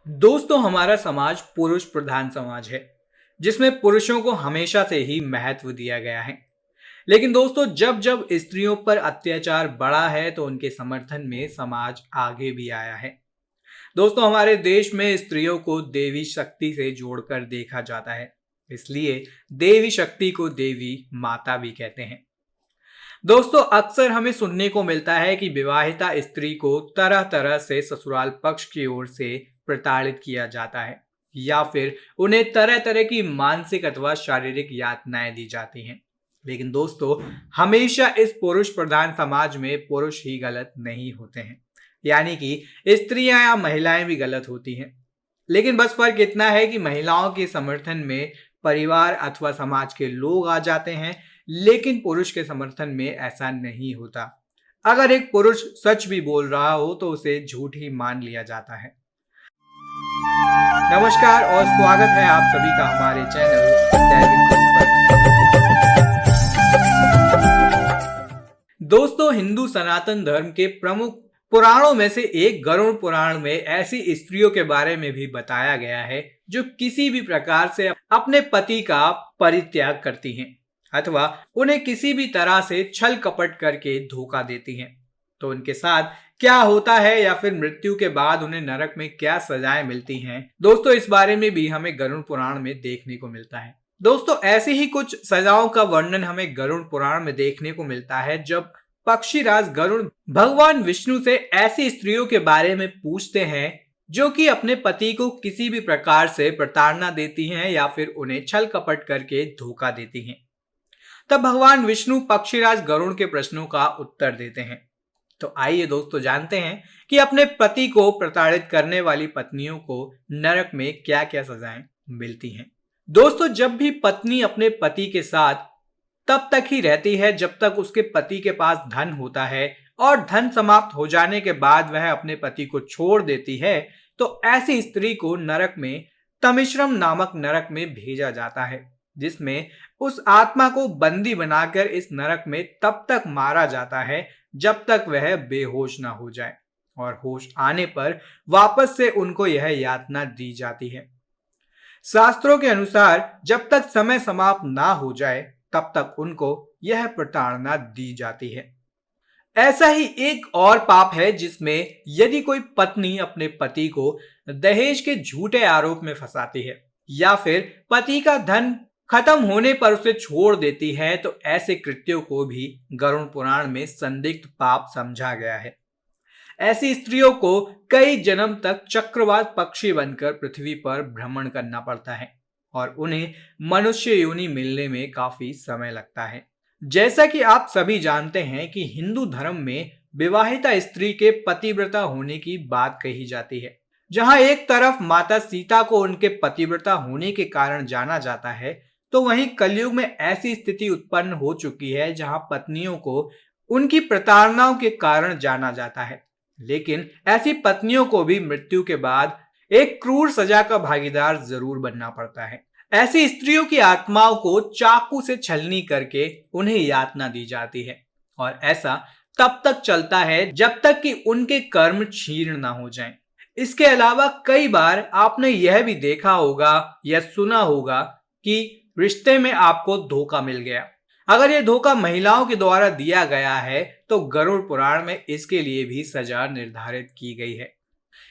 दोस्तों, हमारा समाज पुरुष प्रधान समाज है जिसमें पुरुषों को हमेशा से ही महत्व दिया गया है। लेकिन दोस्तों, जब जब स्त्रियों पर अत्याचार बढ़ा है तो उनके समर्थन में समाज आगे भी आया है। दोस्तों, हमारे देश में स्त्रियों को देवी शक्ति से जोड़कर देखा जाता है, इसलिए देवी शक्ति को देवी माता भी कहते हैं। दोस्तों, अक्सर हमें सुनने को मिलता है कि विवाहिता स्त्री को तरह तरह से ससुराल पक्ष की ओर से प्रताड़ित किया जाता है या फिर उन्हें तरह तरह की मानसिक अथवा शारीरिक यातनाएं दी जाती हैं। लेकिन दोस्तों, हमेशा इस पुरुष प्रधान समाज में पुरुष ही गलत नहीं होते हैं, यानी कि स्त्रियां या महिलाएं भी गलत होती हैं। लेकिन बस फर्क इतना है कि महिलाओं के समर्थन में परिवार अथवा समाज के लोग आ जाते हैं, लेकिन पुरुष के समर्थन में ऐसा नहीं होता। अगर एक पुरुष सच भी बोल रहा हो तो उसे झूठ ही मान लिया जाता है। नमस्कार और स्वागत है आप सभी का हमारे चैनल दैविक पर। दोस्तों, हिंदू सनातन धर्म के प्रमुख पुराणों में से एक गरुड़ पुराण में ऐसी स्त्रियों के बारे में भी बताया गया है जो किसी भी प्रकार से अपने पति का परित्याग करती हैं अथवा उन्हें किसी भी तरह से छल कपट करके धोखा देती हैं। तो उनके साथ क्या होता है या फिर मृत्यु के बाद उन्हें नरक में क्या सजाएं मिलती हैं, दोस्तों इस बारे में भी हमें गरुड़ पुराण में देखने को मिलता है। दोस्तों, ऐसी ही कुछ सजाओं का वर्णन हमें गरुड़ पुराण में देखने को मिलता है जब पक्षीराज गरुड़ भगवान विष्णु से ऐसी स्त्रियों के बारे में पूछते हैं जो कि अपने पति को किसी भी प्रकार से प्रताड़ना देती हैं या फिर उन्हें छल कपट करके धोखा देती हैं। तब भगवान विष्णु पक्षीराज गरुड़ के प्रश्नों का उत्तर देते हैं। तो आइए दोस्तों जानते हैं कि अपने पति को प्रताड़ित करने वाली पत्नियों को नरक में क्या क्या सजाएं मिलती हैं। दोस्तों, जब भी पत्नी अपने पति के साथ तब तक ही रहती है जब तक उसके पति के पास धन होता है और धन समाप्त हो जाने के बाद वह अपने पति को छोड़ देती है, तो ऐसी स्त्री को नरक में तमिश्रम नामक नरक में भेजा जाता है, जिसमें उस आत्मा को बंदी बनाकर इस नरक में तब तक मारा जाता है जब तक वह बेहोश ना हो जाए, और होश आने पर वापस से उनको यह यातना दी जाती है। शास्त्रों के अनुसार जब तक समय समाप्त ना हो जाए तब तक उनको यह प्रताड़ना दी जाती है। ऐसा ही एक और पाप है जिसमें यदि कोई पत्नी अपने पति को दहेज के झूठे आरोप में फंसाती है या फिर पति का धन खत्म होने पर उसे छोड़ देती है, तो ऐसे कृत्यों को भी गरुड़ पुराण में संदिग्ध पाप समझा गया है। ऐसी स्त्रियों को कई जन्म तक चक्रवात पक्षी बनकर पृथ्वी पर भ्रमण करना पड़ता है और उन्हें मनुष्य योनि मिलने में काफी समय लगता है। जैसा कि आप सभी जानते हैं कि हिंदू धर्म में विवाहिता स्त्री के पतिव्रता होने की बात कही जाती है। जहां एक तरफ माता सीता को उनके पतिव्रता होने के कारण जाना जाता है, तो वहीं कलयुग में ऐसी स्थिति उत्पन्न हो चुकी है जहां पत्नियों को उनकी प्रताड़नाओं के कारण जाना जाता है। लेकिन ऐसी पत्नियों को भी मृत्यु के बाद एक क्रूर सजा का भागीदार जरूर बनना पड़ता है। ऐसी स्त्रियों की आत्माओं को चाकू से छलनी करके उन्हें यातना दी जाती है और ऐसा तब तक चलता है जब तक कि उनके कर्म क्षीण ना हो जाएं। इसके अलावा कई बार आपने यह भी देखा होगा या सुना होगा कि रिश्ते में आपको धोखा मिल गया। अगर यह धोखा महिलाओं के द्वारा दिया गया है तो गरुड़ पुराण में इसके लिए भी सजा निर्धारित की गई है।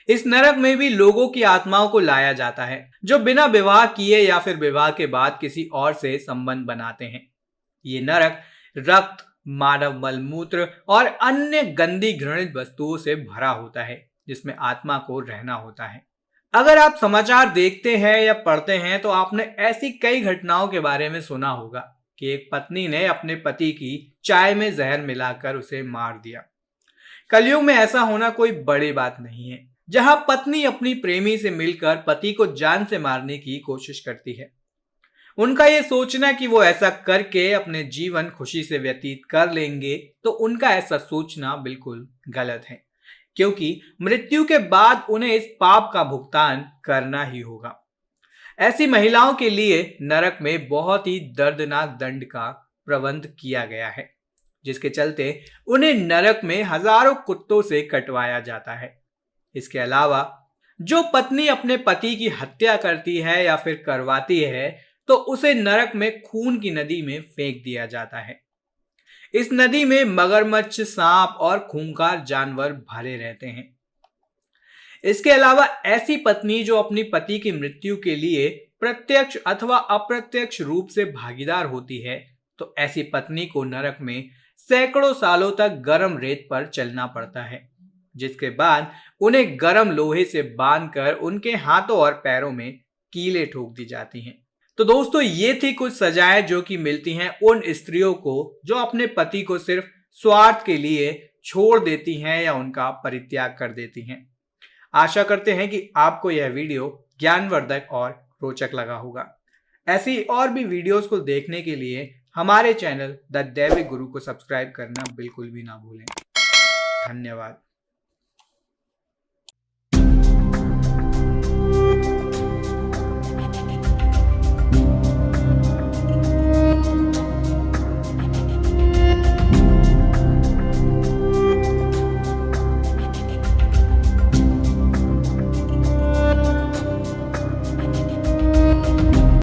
इस नरक में भी लोगों की आत्माओं को लाया जाता है जो बिना विवाह किए या फिर विवाह के बाद किसी और से संबंध बनाते हैं। ये नरक रक्त, मानव मलमूत्र और अन्य गंदी घृणित वस्तुओं से भरा होता है जिसमें आत्मा को रहना होता है। अगर आप समाचार देखते हैं या पढ़ते हैं तो आपने ऐसी कई घटनाओं के बारे में सुना होगा कि एक पत्नी ने अपने पति की चाय में जहर मिलाकर उसे मार दिया। कलयुग में ऐसा होना कोई बड़ी बात नहीं है, जहां पत्नी अपनी प्रेमी से मिलकर पति को जान से मारने की कोशिश करती है। उनका यह सोचना कि वो ऐसा करके अपने जीवन खुशी से व्यतीत कर लेंगे, तो उनका ऐसा सोचना बिल्कुल गलत है, क्योंकि मृत्यु के बाद उन्हें इस पाप का भुगतान करना ही होगा। ऐसी महिलाओं के लिए नरक में बहुत ही दर्दनाक दंड का प्रबंध किया गया है, जिसके चलते उन्हें नरक में हजारों कुत्तों से कटवाया जाता है। इसके अलावा जो पत्नी अपने पति की हत्या करती है या फिर करवाती है तो उसे नरक में खून की नदी में फेंक दिया जाता है। इस नदी में मगरमच्छ, सांप और खूंखार जानवर भरे रहते हैं। इसके अलावा ऐसी पत्नी जो अपनी पति की मृत्यु के लिए प्रत्यक्ष अथवा अप्रत्यक्ष रूप से भागीदार होती है, तो ऐसी पत्नी को नरक में सैकड़ों सालों तक गर्म रेत पर चलना पड़ता है, जिसके बाद उन्हें गर्म लोहे से बांधकर उनके हाथों और पैरों में कीलें ठोक दी जाती हैं। तो दोस्तों, ये थी कुछ सजाएं जो कि मिलती हैं उन स्त्रियों को जो अपने पति को सिर्फ स्वार्थ के लिए छोड़ देती हैं या उनका परित्याग कर देती हैं। आशा करते हैं कि आपको यह वीडियो ज्ञानवर्धक और रोचक लगा होगा। ऐसी और भी वीडियोस को देखने के लिए हमारे चैनल द दैविक गुरु को सब्सक्राइब करना बिल्कुल भी ना भूलें। धन्यवाद।